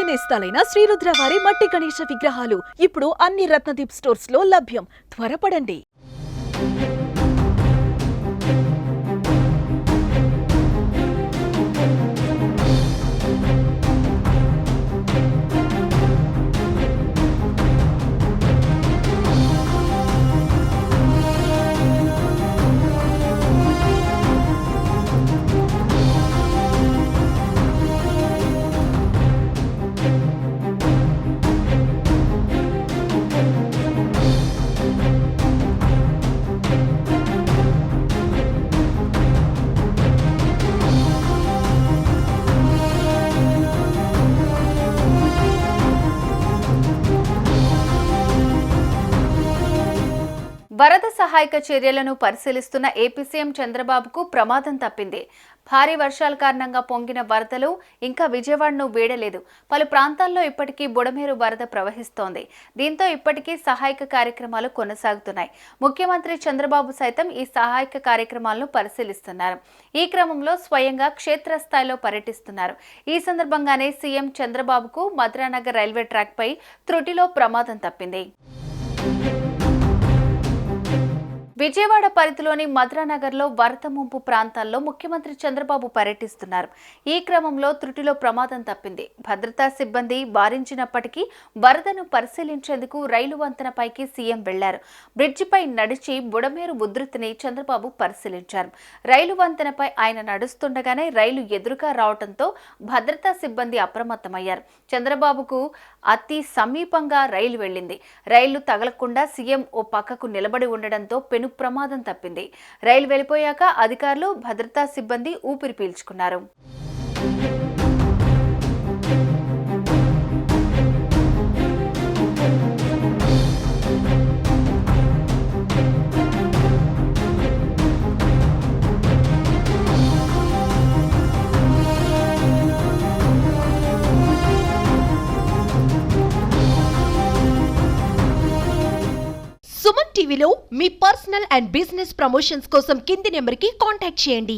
నేస్తాలైన శ్రీరుద్ర వారి మట్టి గణేశ విగ్రహాలు ఇప్పుడు అన్ని రత్నదీప్ స్టోర్స్ లో లభ్యం. త్వరపడండి. వరద సహాయక చర్యలను పరిశీలిస్తున్న ఏపీ సీఎం చంద్రబాబుకు ప్రమాదం తప్పింది. భారీ వర్షాల కారణంగా పొంగిన వరదలు ఇంకా విజయవాడను వీడలేదు. పలు ప్రాంతాల్లో ఇప్పటికీ బుడమేరు వరద ప్రవహిస్తోంది. దీంతో ఇప్పటికీ సహాయక కార్యక్రమాలు కొనసాగుతున్నాయి. ముఖ్యమంత్రి చంద్రబాబు సైతం ఈ సహాయక కార్యక్రమాలను పరిశీలిస్తున్నారు. ఈ క్రమంలో స్వయంగా క్షేత్రస్థాయిలో పర్యటిస్తున్నారు. ఈ సందర్భంగానే సీఎం చంద్రబాబుకు మధురానగర్ రైల్వే ట్రాక్ పై త్రుటిలో ప్రమాదం తప్పింది. విజయవాడ పరిధిలోని మధురానగర్లో వరద ముంపు ప్రాంతాల్లో ముఖ్యమంత్రి చంద్రబాబు పర్యటిస్తున్నారు. ఈ క్రమంలో త్రుటిలో ప్రమాదం తప్పింది. భద్రతా సిబ్బంది వారించినప్పటికీ వరదను పరిశీలించేందుకు రైలు వంతెనపైకి సీఎం వెళ్లారు. బ్రిడ్జిపై నడిచి బుడమేరు ఉధృతిని చంద్రబాబు పరిశీలించారు. రైలు వంతెనపై ఆయన నడుస్తుండగానే రైలు ఎదురుగా రావడంతో భద్రతా సిబ్బంది అప్రమత్తమయ్యారు. చంద్రబాబుకు అతి సమీపంగా రైలు వెళ్లింది. రైలు తగలకుండా సీఎం ఓ పక్కకు నిలబడి ఉండడంతో పెను ప్రమాదం తప్పింది. రైలు వెళ్లిపోయాక అధికారులు, భద్రతా సిబ్బంది ఊపిరి పీల్చుకున్నారు. సుమన్ టీవీలో మీ పర్సనల్ అండ్ బిజినెస్ ప్రమోషన్స్ కోసం కింది నెంబర్కి కాంటాక్ట్ చేయండి.